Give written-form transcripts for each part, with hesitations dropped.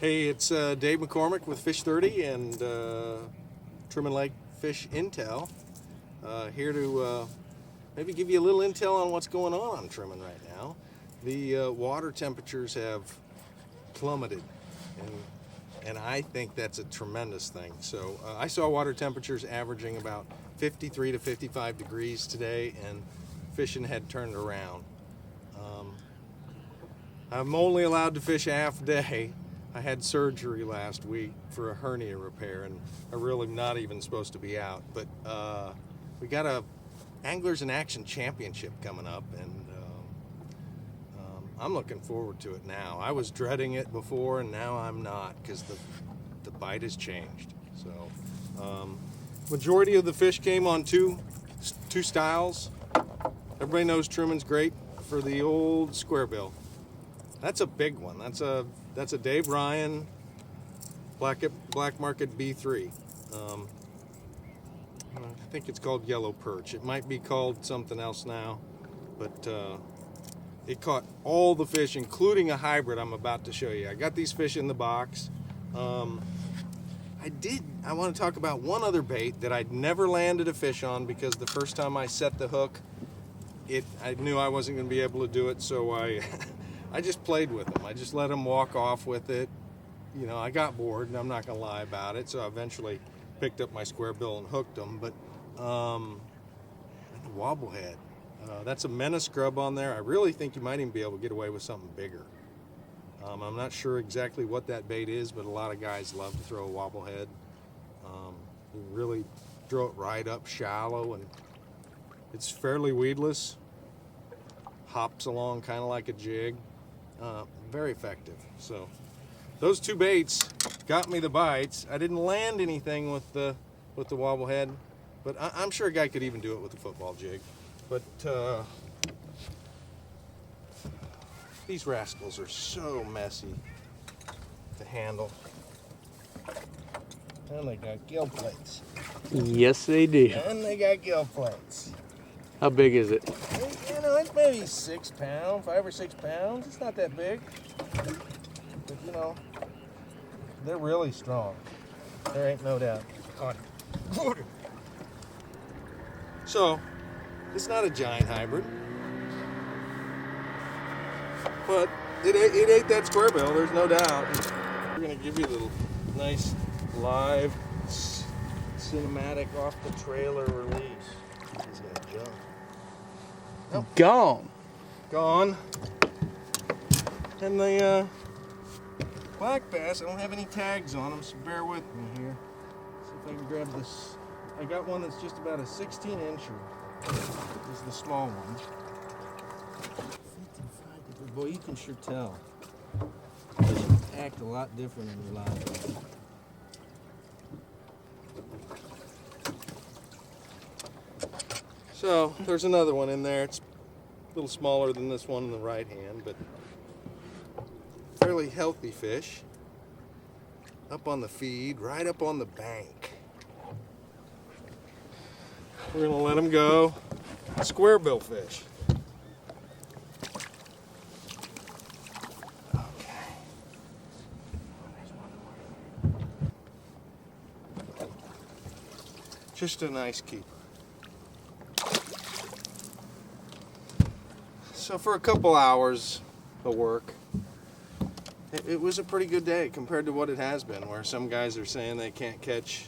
Hey, it's Dave McCormick with Fish 30 and Truman Lake Fish Intel. Here to maybe give you a little intel on what's going on Truman right now. The water temperatures have plummeted, and I think that's a tremendous thing. So I saw water temperatures averaging about 53 to 55 degrees today, and fishing had turned around. I'm only allowed to fish a half day. I had surgery last week for a hernia repair, and I'm really not even supposed to be out. But we got a Anglers in Action Championship coming up, and I'm looking forward to it now. I was dreading it before, and now I'm not, because the bite has changed. So majority of the fish came on two styles. Everybody knows Truman's great for the old square bill. That's a big one. That's a Dave Ryan Black Market B3. I think it's called yellow perch. It might be called something else now, but it caught all the fish, including a hybrid I'm about to show you. I got these fish in the box. I want to talk about one other bait that I'd never landed a fish on, because the first time I set the hook, I knew I wasn't going to be able to do it, so I just played with them. I just let them walk off with it. You know, I got bored, and I'm not going to lie about it, so I eventually picked up my square bill and hooked them. But the wobblehead, that's a menace grub on there. I really think you might even be able to get away with something bigger. I'm not sure exactly what that bait is, but a lot of guys love to throw a wobblehead. You really throw it right up shallow, and it's fairly weedless. Hops along kind of like a jig. Very effective. So those two baits got me the bites. I didn't land anything with the wobblehead, but I'm sure a guy could even do it with a football jig. But these rascals are so messy to handle. And they got gill plates. Yes, they do. And they got gill plates. How big is it? You know, it's maybe 6 pounds, 5 or 6 pounds. It's not that big. But, you know, they're really strong. There ain't no doubt. So, it's not a giant hybrid. But it ate that square bill, there's no doubt. We're going to give you a little nice live cinematic off the trailer release. He's going to jump. Nope. Gone. And the black bass, I don't have any tags on them, so bear with me here. See if I can grab this. I got one that's just about a 16-incher. This is the small one. 55 Boy, you can sure tell. They act a lot different in your life. So there's another one in there. It's a little smaller than this one in the right hand, but fairly healthy fish. Up on the feed, right up on the bank. We're gonna let him go. Square bill fish. Okay. Just a nice keeper. So for a couple hours of work, it was a pretty good day compared to what it has been, where some guys are saying they can't catch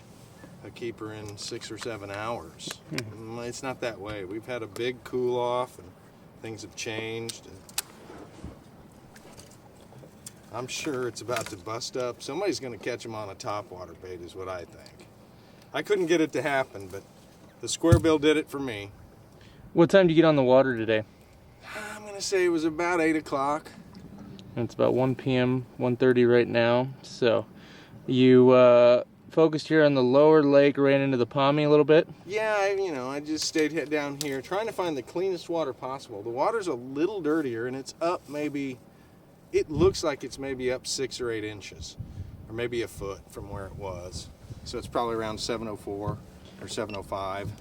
a keeper in 6 or 7 hours. It's not that way. We've had a big cool off, and things have changed. And I'm sure it's about to bust up. Somebody's going to catch them on a topwater bait is what I think. I couldn't get it to happen, but the square bill did it for me. What time did you get on the water today? I'm going to say it was about 8 o'clock. It's about 1 p.m., 1:30 right now. So you focused here on the lower lake, ran into the Pommy a little bit? Yeah, I just stayed down here trying to find the cleanest water possible. The water's a little dirtier, and it's up it looks like it's maybe up 6 or 8 inches, or maybe a foot from where it was. So it's probably around 704 or 705.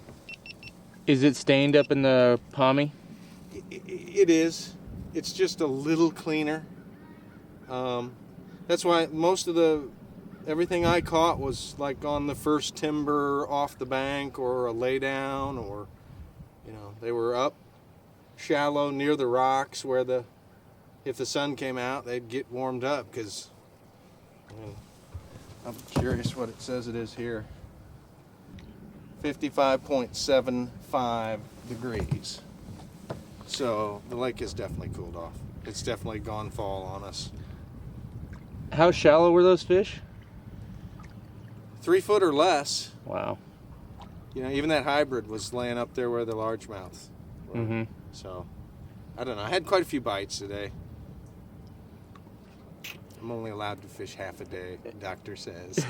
Is it stained up in the Pommy? It is. It's just a little cleaner. That's why most of everything I caught was like on the first timber off the bank or a lay down, or, they were up shallow near the rocks where if the sun came out, they'd get warmed up, because I'm curious what it says it is here. 55.75 degrees. So the lake has definitely cooled off. It's definitely gone fall on us. How shallow were those fish? 3 foot or less. Wow. Even that hybrid was laying up there where the largemouth were. Mm-hmm. So, I don't know. I had quite a few bites today. I'm only allowed to fish half a day, doctor says.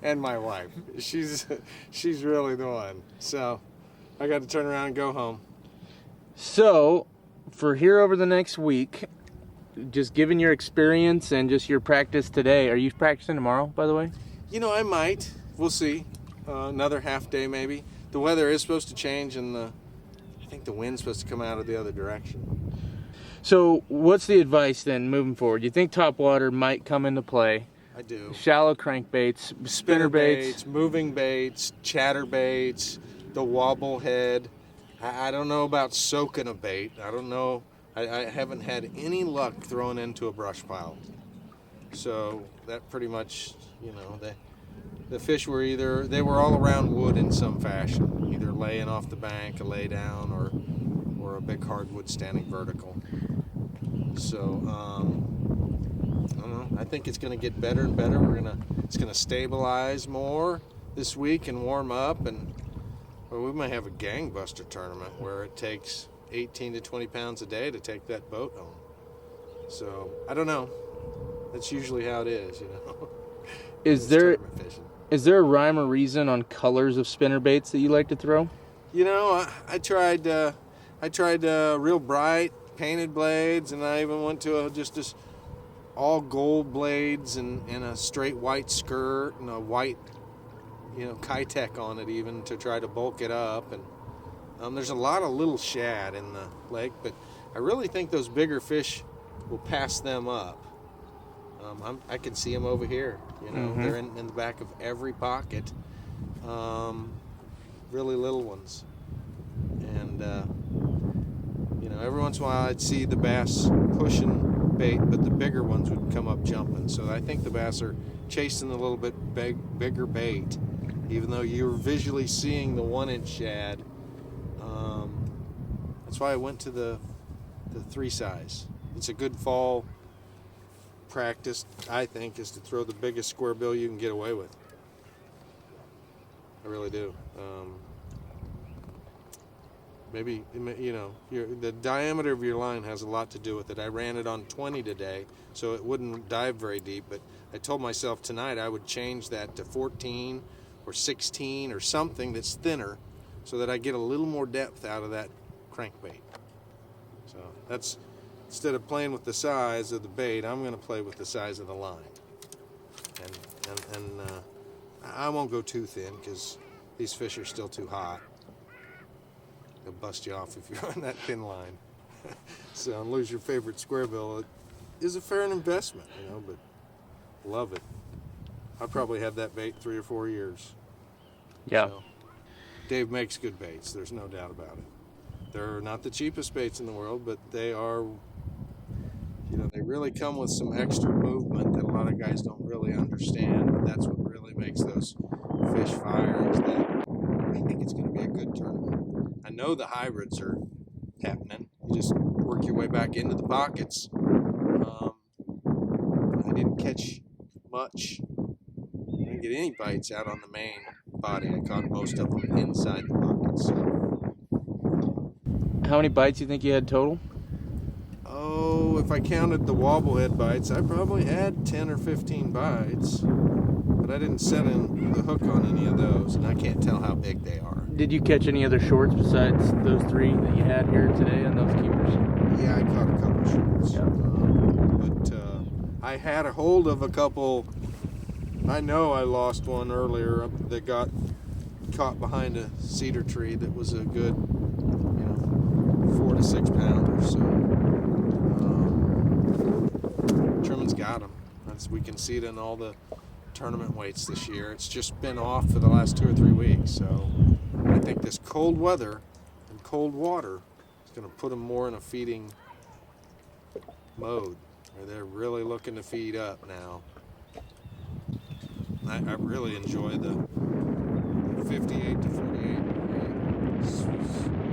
And my wife. She's really the one. So, I got to turn around and go home. So, for here over the next week, just given your experience and just your practice today, are you practicing tomorrow, by the way? I might. We'll see. Another half day maybe. The weather is supposed to change, and I think the wind's supposed to come out of the other direction. So what's the advice then moving forward? You think topwater might come into play? I do. Shallow crankbaits, spinner baits, moving baits, chatter baits, the wobble head. I don't know about soaking a bait. I don't know. I haven't had any luck throwing into a brush pile. So that pretty much, the fish were they were all around wood in some fashion, either laying off the bank, a lay down, or a big hardwood standing vertical. So I don't know. I think it's going to get better and better. It's going to stabilize more this week and warm up, and we might have a gangbuster tournament where it takes 18 to 20 pounds a day to take that boat home. So I don't know. That's usually how it is, Is there a rhyme or reason on colors of spinner baits that you like to throw? I tried real bright painted blades, and I even went to just all gold blades and a straight white skirt and a white, Kitech on it, even to try to bulk it up. And there's a lot of little shad in the lake, but I really think those bigger fish will pass them up. I can see them over here. Mm-hmm. They're in the back of every pocket. Really little ones, and every once in a while I'd see the bass pushing bait, but the bigger ones would come up jumping. So I think the bass are chasing a little bit bigger bait, even though you're visually seeing the 1-inch shad. That's why I went to the 3 size. It's a good fall practice, I think, is to throw the biggest square bill you can get away with. I really do. Maybe, the diameter of your line has a lot to do with it. I ran it on 20 today, so it wouldn't dive very deep, but I told myself tonight I would change that to 14 or 16 or something that's thinner, so that I get a little more depth out of that crankbait. So that's, instead of playing with the size of the bait, I'm going to play with the size of the line. And I won't go too thin, because these fish are still too hot. They'll bust you off if you're on that thin line. So, and lose your favorite square bill. It is a fair investment, but love it. I probably had that bait 3 or 4 years. Yeah. So, Dave makes good baits. There's no doubt about it. They're not the cheapest baits in the world, but they are, they really come with some extra movement that a lot of guys don't really understand. But that's what really makes those fish fire, is that I think it's going to be a good tournament. I know the hybrids are happening. You just work your way back into the pockets. I didn't catch much. I didn't get any bites out on the main body. I caught most of them inside the pockets. How many bites do you think you had total? Oh, if I counted the wobblehead bites, I probably had 10 or 15 bites. But I didn't set in the hook on any of those, and I can't tell how big they are. Did you catch any other shorts besides those 3 that you had here today on those keepers? Yeah, I caught a couple shorts. Yeah. But I had a hold of a couple. I know I lost one earlier that got caught behind a cedar tree that was a good, 4 to 6 pounders. So Truman's got them. We can see it in all the tournament weights this year. It's just been off for the last 2 or 3 weeks. So I think this cold weather and cold water is going to put them more in a feeding mode, where they're really looking to feed up now. I really enjoy the 58 to 48 weight.